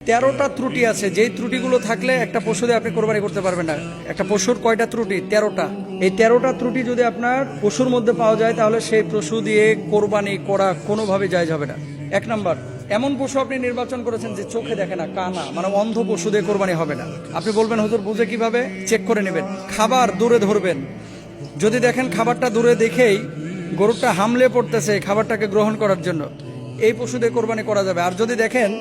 13টা ত্রুটি আছে, যেই ত্রুটিগুলো থাকলে একটা পশু দিয়ে আপনি কোরবানি করতে পারবেন না। একটা পশুর কয়টা ত্রুটি? 13টা। এই 13টা ত্রুটি যদি আপনার পশুর মধ্যে পাওয়া যায় তাহলে সেই পশু দিয়ে কোরবানি করা কোনোভাবে জায়েজ হবে না। 1 নাম্বার, এমন পশু আপনি নির্বাচন করেছেন যে চোখে দেখে না, কানা, মানে অন্ধ পশু দিয়ে কোরবানি হবে না। আপনি বলবেন হুজুর বুঝে কিভাবে? চেক করে নেবেন। খাবার দূরে ধরবেন, যদি দেখেন খাবারটা দূরে দেখেই গরুটা হামলে পড়তেছে খাবারটাকে গ্রহণ করার জন্য, এই পশু দিয়ে কোরবানি করা যাবে। আর যদি দেখেন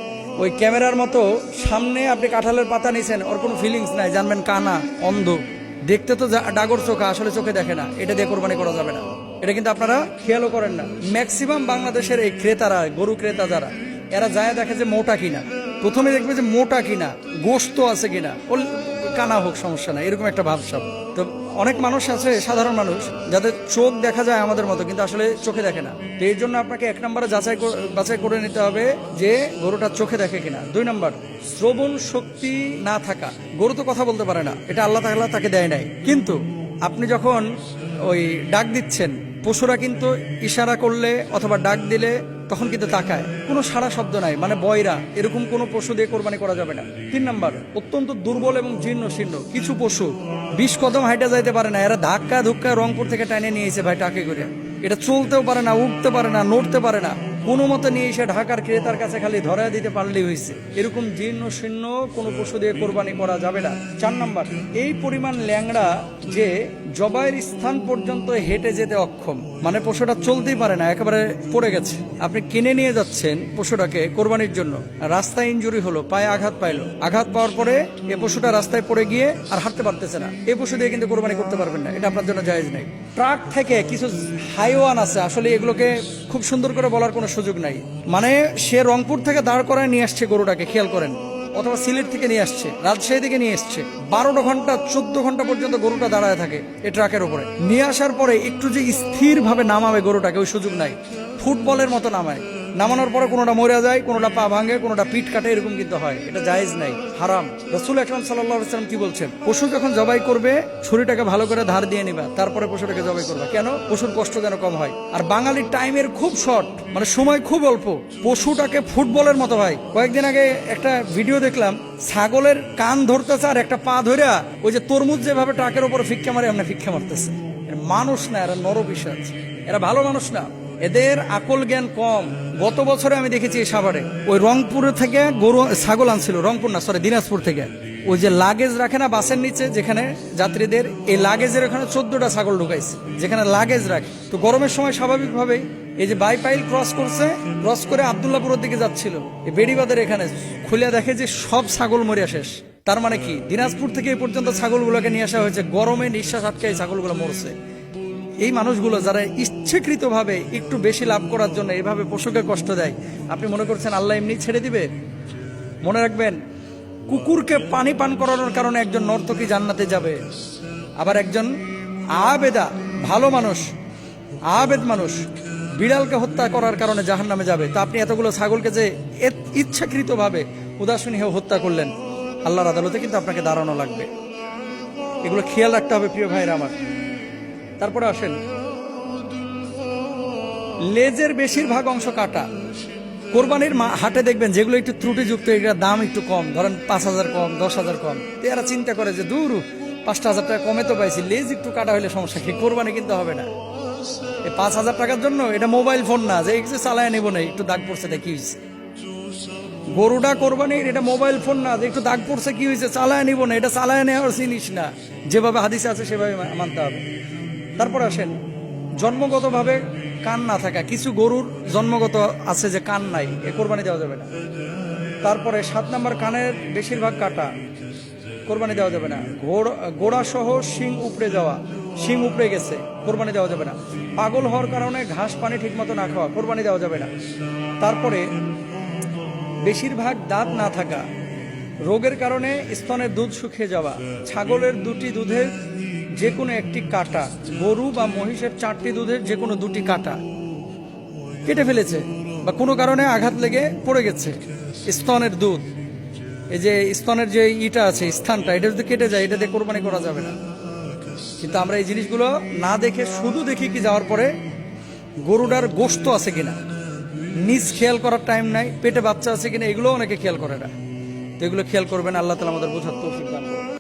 ওই ক্যামেরার মতো সামনে আপনি কাঁঠালের পাতা নিছেন, ওর কোনো ফিলিংস নাই, জানবেন কানা, অন্ধ, দেখতে তো ডাগর চোখা, আসলে চোখে দেখে না, এটা দিয়ে কোরবানি করা যাবে না। এটা কিন্তু আপনারা খেয়ালও করেন না। ম্যাক্সিমাম বাংলাদেশের এই ক্রেতারা, গরু ক্রেতা যারা, এরা যায় দেখে যে মোটা কিনা, প্রথমে দেখবে যে মোটা কিনা, গোশত আছে কিনা, ও কানা হোক সমস্যা নাই, এরকম একটা ভাবসাব। তো অনেক মানুষ আছে, সাধারণ মানুষ, যাদের চোখ দেখা যায় আমাদের মতো কিন্তু আসলে চোখে দেখে না। তো এই জন্য আপনাকে 1 নম্বরে বাছাই করে নিতে হবে যে গরুটা চোখে দেখে কিনা। 2 নম্বর, শ্রবণ শক্তি না থাকা। গরু তো কথা বলতে পারে না, এটা আল্লাহ তাআলা তাকে দেয় নাই, কিন্তু আপনি যখন ওই ডাক দিচ্ছেন, পশুরা কিন্তু ইশারা করলে অথবা ডাক দিলে তখন কিন্তু তাকায়, কোনো সারা শব্দ নাই, মানে বয়রা, এরকম কোনো পশু দিয়ে কোরবানি করা যাবে না। 3 নম্বর, অত্যন্ত দুর্বল এবং জীর্ণ শীর্ণ কিছু পশু 20 কদম হাইটা যাইতে পারে না, এরা ধাক্কা ধুক্কা রংপুর থেকে টাইনে নিয়ে এসে ভাই টাকে করে, এটা চলতেও পারে না, উঠতে পারে না, নড়তে পারে না, কোনো মতে নিয়ে এসে ঢাকার ক্রেতার কাছে খালি ধরা দিতে পারলেই হয়েছে। এরকম জীর্ণ শীর্ণ কোনো পশু দিয়ে কোরবানি করা যাবে না। 4 নম্বর, এই পরিমাণ ল্যাংড়া যে জবাইয়ের স্থান পর্যন্ত হেঁটে যেতে অক্ষম, মানে পশুটা চলতেই পারে না, একেবারে পড়ে গেছে। আপনি কিনে নিয়ে যাচ্ছেন পশুটাকে কোরবানির জন্য, রাস্তায় ইনজুরি হলো, পায়ে আঘাত পাইলো, আঘাত পাওয়ার পরে এ পশুটা রাস্তায় পড়ে গিয়ে আর হাঁটতে পারতেছে না, এই পশু দিয়ে কিন্তু কোরবানি করতে পারবেন না, এটা আপনার জন্য জায়েজ নেই। ট্রাক থেকে কিছু হাইওয়ান আছে, আসলে এগুলোকে খুব সুন্দর করে বলার কোনো সুযোগ নাই, মানে সে রংপুর থেকে দাঁড় করায় নিয়ে আসছে গরুটাকে, খেয়াল করেন, অথবা সিলেট থেকে নিয়ে আসছে, রাজশাহী থেকে নিয়ে আসছে, 12 ঘন্টা 14 ঘন্টা পর্যন্ত গরুটা দাঁড়ায় থাকে এই ট্রাকের উপরে। নিয়ে আসার পরে একটু যে স্থির ভাবে নামাবে গরুটাকে, ওই সুযোগ নাই, ফুটবলের মতো নামায়, নামানোর পরে কোনোটা মরে যায়, কোনোটা পা ভাঙে, কোনোটা পিঠ কাটে, এরকম কিন্তু হয়, এটা জায়েজ নাই, হারাম। রাসূল আকরাম সাল্লাল্লাহু আলাইহি ওয়াসাল্লাম কি বলছেন? পশু যখন জবাই করবে ছুরিটাকে ভালো করে ধার দিয়ে নিবা, তারপরে পশুটাকে জবাই করবা। কেন? পশুর কষ্ট যেন কম হয়। আর বাঙালির টাইমের খুব শর্ট, মানে সময় খুব অল্প, পশুটাকে ফুটবলের মতো ভাই। কয়েকদিন আগে একটা ভিডিও দেখলাম, ছাগলের কান ধরতেছে আর একটা পা ধরে ওই যে তরমুজ যেভাবে ট্রাকের উপর ফিক্কা মারে এমনি ফিক্কা মারতেছে। মানুষ না, এরা নরপিশাচ, এরা ভালো মানুষ না, এদের আকল জ্ঞান কম। গত বছরে আমি দেখেছি সাভারে ওই রংপুর থেকে গরু ছাগল আনছিল, রংপুর না সরি দিনাজপুর থেকে, ওই যে লাগেজ রাখে না বাসের নিচে যেখানে যাত্রীদের, এই লাগেজের ওখানে 14টা ছাগল ঢুকাইছে যেখানে লাগেজ রাখে। তো গরমের সময় স্বাভাবিকভাবেই এই যে বাইপাইল ক্রস করছে, ক্রস করে আব্দুল্লাহপুরের দিকে যাচ্ছিল, এই বেড়িবাদের এখানে খুলে দেখে যে সব ছাগল মরিয়া শেষ। তার মানে কি, দিনাজপুর থেকে এই পর্যন্ত ছাগলগুলোকে নিয়ে আসা হয়েছে, গরমে নিঃশ্বাস আটকে এই ছাগলগুলো মরছে। এই মানুষগুলো যারা ইচ্ছাকৃতভাবে একটু বেশি লাভ করার জন্য এভাবে পশুকে কষ্ট দেয়, আপনি মনে করছেন আল্লাহ এমনি ছেড়ে দিবে? মনে রাখবেন, কুকুরকে পানি পান করানোর কারণে একজন নর্তকী জান্নাতে যাবে, আবার একজন আবেদা ভালো মানুষ, আবেদ মানুষ বিড়ালকে হত্যা করার কারণে জাহান্নামে যাবে। তা আপনি এতগুলো ছাগলকে যে ইচ্ছাকৃতভাবে উদাসীন হয়ে হত্যা করলেন, আল্লাহর আদালতে কিন্তু আপনাকে দাঁড়ানো লাগবে। এগুলো খেয়াল রাখতে হবে প্রিয় ভাইরা আমার। তারপরে আসেন, লেজের বেশিরভাগ অংশ কাটা। কোরবানির হাটে দেখবেন যেগুলো একটু ত্রুটিযুক্ত, এগুলোর দাম একটু কম, ধরেন 5,000 কম, 10,000 কম, এরা চিন্তা করে যে দূর 5,000 টাকা কমে তো পাইছি, লেজ একটু কাটা হলে সমস্যা কি, কোরবানি কিন্তু হবে না। এই 5,000 টাকার জন্য এটা মোবাইল ফোন না যে একটু চালায় নেবো না, একটু দাগ পড়ছে কি হয়েছে। গরুটা কোরবানির, এটা মোবাইল ফোন না যে একটু দাগ পড়ছে কি হয়েছে চালায় নিব না, এটা চালায় নেওয়ার জিনিস না, যেভাবে হাদিসে আছে সেভাবে মানতে হবে। তারপর আসেন, জন্মগতভাবে কান না থাকা। কিছু গরুর জন্মগত আছে যে কান নাই, এ কোরবানি দেওয়া যাবে না। তারপরে 7 নম্বর, কানের বেশিরভাগ কাটা, কোরবানি দেওয়া যাবে না। গোড়া সহ শিং উপড়ে যাওয়া, শিং উপড়ে গেছে, কোরবানি দেওয়া যাবে না। পাগল হওয়ার কারণে ঘাস পানি ঠিক মতো না খাওয়া, কোরবানি দেওয়া যাবে না। তারপরে বেশিরভাগ দাঁত না থাকা, রোগের কারণে স্তনের দুধ শুকিয়ে যাওয়া, ছাগলের 2টি দুধের যে কোনো একটি কাটা, গরু বা মহিষের 4টি দুধের যে কোনো 2টি কাটা কেটে ফেলেছে বা কোনো কারণে আঘাত লেগে পড়ে গেছে, স্তনের দুধ, এই যে স্তনের যে ইটা আছে স্থানটা, এটা যদি কেটে যায়, এটা দিয়ে কোরবানি করা যাবে না। কিন্তু আমরা এই জিনিসগুলো না দেখে শুধু দেখি কি যাওয়ার পরে গরুটার গোশত আছে কিনা, নিজ খেয়াল করার টাইম নাই, পেটে বাচ্চা আছে কিনা, এগুলো অনেকে খেয়াল করে না। তো এগুলো খেয়াল করবেন। আল্লাহ তাআলা আমাদের বোঝার তৌফিক দান করুন।